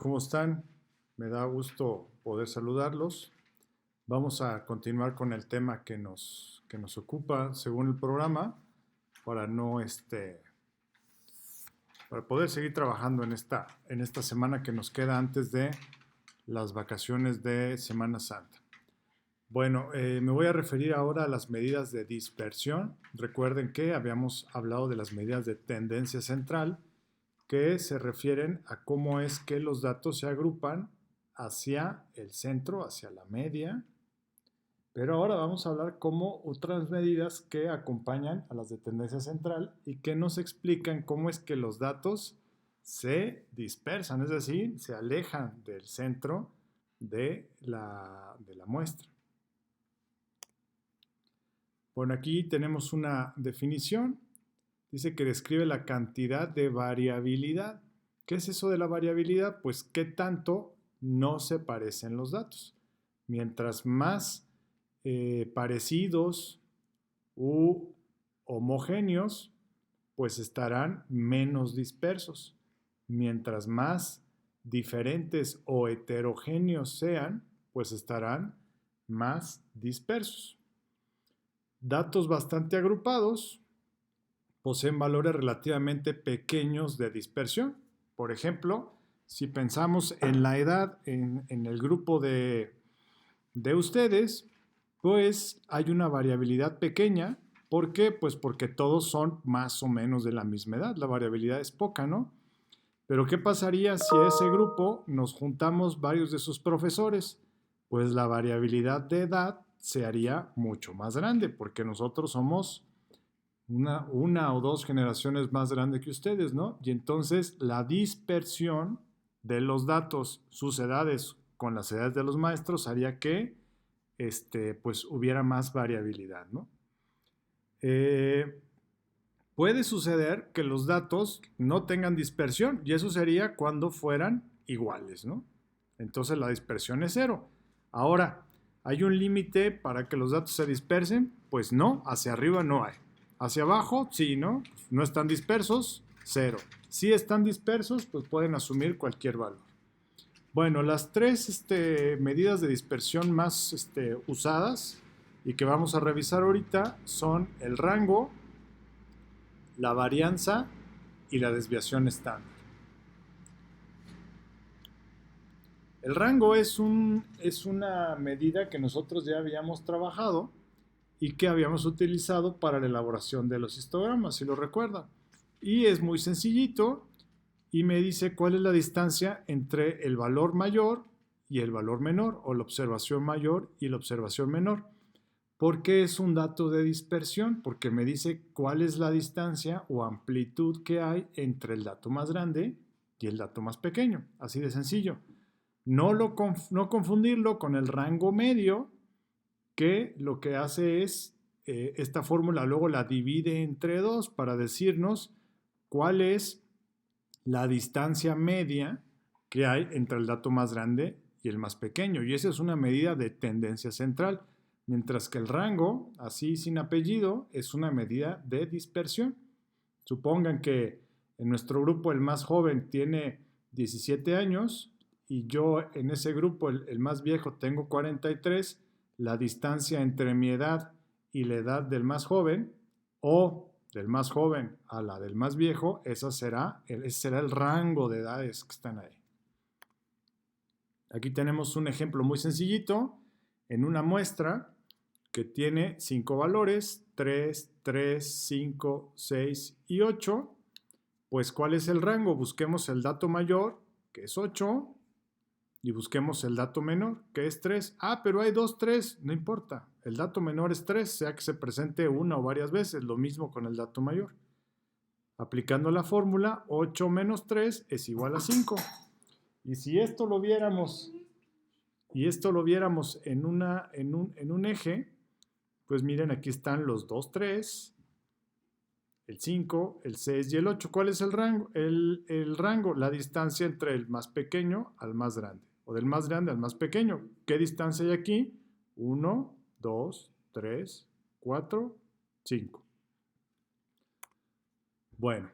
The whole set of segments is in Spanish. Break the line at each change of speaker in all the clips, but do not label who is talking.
¿Cómo están? Me da gusto poder saludarlos. Vamos a continuar con el tema que nos ocupa según el programa para no para poder seguir trabajando en esta semana que nos queda antes de las vacaciones de Semana Santa. Bueno, me voy a referir ahora a las medidas de dispersión. Recuerden que habíamos hablado de las medidas de tendencia central, que se refieren a cómo es que los datos se agrupan hacia el centro, hacia la media. Pero ahora vamos a hablar como otras medidas que acompañan a las de tendencia central y que nos explican cómo es que los datos se dispersan, es decir, se alejan del centro de la muestra. Bueno, aquí tenemos una definición. Dice que describe la cantidad de variabilidad. ¿Qué es eso de la variabilidad? Pues qué tanto no se parecen los datos. Mientras más parecidos u homogéneos, pues estarán menos dispersos. Mientras más diferentes o heterogéneos sean, pues estarán más dispersos. Datos bastante agrupados poseen valores relativamente pequeños de dispersión. Por ejemplo, si pensamos en la edad en el grupo de ustedes, pues hay una variabilidad pequeña. ¿Por qué? Pues porque todos son más o menos de la misma edad. La variabilidad es poca, ¿no? Pero ¿qué pasaría si a ese grupo nos juntamos varios de sus profesores? Pues la variabilidad de edad se haría mucho más grande, porque nosotros somos una o dos generaciones más grande que ustedes, ¿no? Y entonces la dispersión de los datos, sus edades con las edades de los maestros, haría que pues hubiera más variabilidad, ¿no? Puede suceder que los datos no tengan dispersión y eso sería cuando fueran iguales, ¿no? Entonces la dispersión es cero. Ahora, ¿hay un límite para que los datos se dispersen? Pues no, hacia arriba no hay. Hacia abajo, sí, ¿no? No están dispersos, cero. Si están dispersos, pues pueden asumir cualquier valor. Bueno, las tres medidas de dispersión más usadas y que vamos a revisar ahorita son el rango, la varianza y la desviación estándar. El rango es una medida que nosotros ya habíamos trabajado y que habíamos utilizado para la elaboración de los histogramas, si lo recuerdan. Y es muy sencillito y me dice cuál es la distancia entre el valor mayor y el valor menor, o la observación mayor y la observación menor. ¿Por qué es un dato de dispersión? Porque me dice cuál es la distancia o amplitud que hay entre el dato más grande y el dato más pequeño. Así de sencillo. No confundirlo con el rango medio, que lo que hace es, esta fórmula luego la divide entre dos para decirnos cuál es la distancia media que hay entre el dato más grande y el más pequeño. Y esa es una medida de tendencia central. Mientras que el rango, así sin apellido, es una medida de dispersión. Supongan que en nuestro grupo el más joven tiene 17 años y yo en ese grupo, el más viejo, tengo 43. La distancia entre mi edad y la edad del más joven, o del más joven a la del más viejo, ese será el rango de edades que están ahí. Aquí tenemos un ejemplo muy sencillito en una muestra que tiene 5 valores, 3, 3, 5, 6 y 8. Pues, ¿cuál es el rango? Busquemos el dato mayor, que es 8, y busquemos el dato menor, que es 3. Ah, pero hay 2 3, no importa. El dato menor es 3, sea que se presente una o varias veces, lo mismo con el dato mayor. Aplicando la fórmula, 8 menos 3 es igual a 5. Y si esto lo viéramos, en un eje, pues miren, aquí están los 2 3, el 5, el 6 y el 8. ¿Cuál es el rango? El rango, la distancia entre el más pequeño al más grande, o del más grande al más pequeño. ¿Qué distancia hay aquí? 1, 2, 3, 4, 5. Bueno,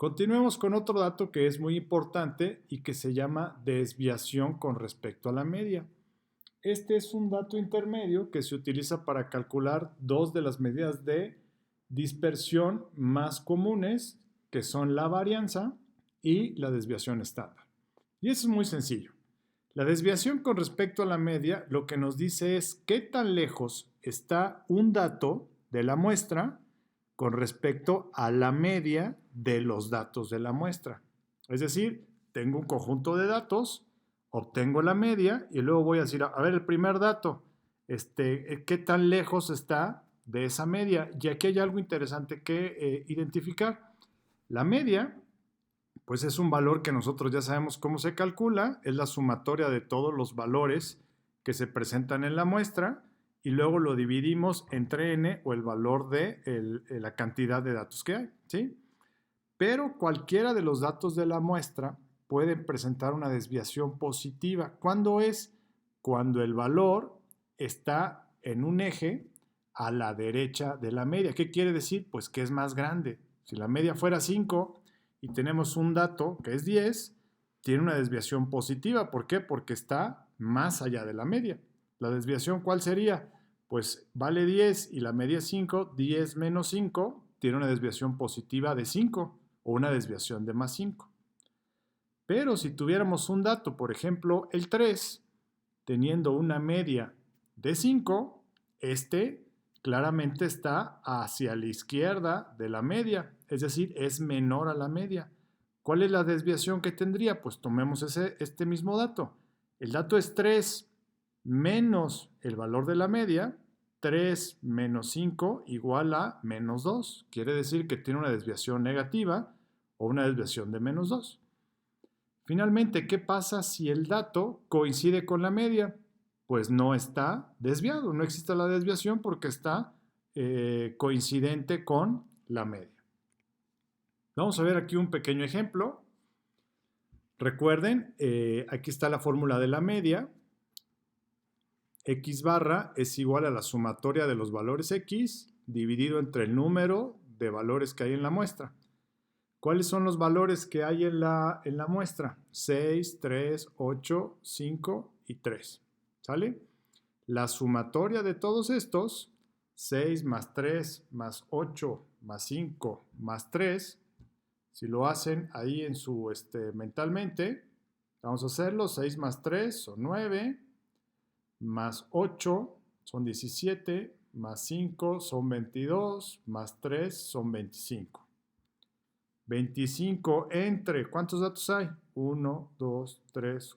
Continuemos con otro dato que es muy importante y que se llama desviación con respecto a la media. Este es un dato intermedio que se utiliza para calcular dos de las medidas de dispersión más comunes, que son la varianza y la desviación estándar. Y eso es muy sencillo. La desviación con respecto a la media lo que nos dice es qué tan lejos está un dato de la muestra con respecto a la media de los datos de la muestra. Es decir, tengo un conjunto de datos, obtengo la media y luego voy a decir, a ver, el primer dato, ¿qué tan lejos está de esa media? Y aquí hay algo interesante que identificar. La media, pues es un valor que nosotros ya sabemos cómo se calcula, es la sumatoria de todos los valores que se presentan en la muestra y luego lo dividimos entre n o el valor de la cantidad de datos que hay, ¿sí? Pero cualquiera de los datos de la muestra pueden presentar una desviación positiva. ¿Cuándo es? Cuando el valor está en un eje a la derecha de la media. ¿Qué quiere decir? Pues que es más grande. Si la media fuera 5 y tenemos un dato que es 10, tiene una desviación positiva. ¿Por qué? Porque está más allá de la media. ¿La desviación cuál sería? Pues vale 10 y la media es 5, 10 menos 5 tiene una desviación positiva de 5 o una desviación de más 5. Pero si tuviéramos un dato, por ejemplo, el 3, teniendo una media de 5, claramente está hacia la izquierda de la media, es decir, es menor a la media. ¿Cuál es la desviación que tendría? Pues tomemos este mismo dato. El dato es 3 menos el valor de la media, 3 menos 5 igual a menos 2. Quiere decir que tiene una desviación negativa o una desviación de menos 2. Finalmente, ¿qué pasa si el dato coincide con la media? Pues no está desviado, no existe la desviación porque está coincidente con la media. Vamos a ver aquí un pequeño ejemplo. Recuerden, aquí está la fórmula de la media. X barra es igual a la sumatoria de los valores X dividido entre el número de valores que hay en la muestra. ¿Cuáles son los valores que hay en la muestra? 6, 3, 8, 5 y 3. ¿Sale? La sumatoria de todos estos, 6 más 3 más 8 más 5 más 3, si lo hacen ahí en su mentalmente, vamos a hacerlo. 6 más 3 son 9, más 8 son 17, más 5 son 22, más 3 son 25. 25 entre, ¿cuántos datos hay? 1, 2, 3,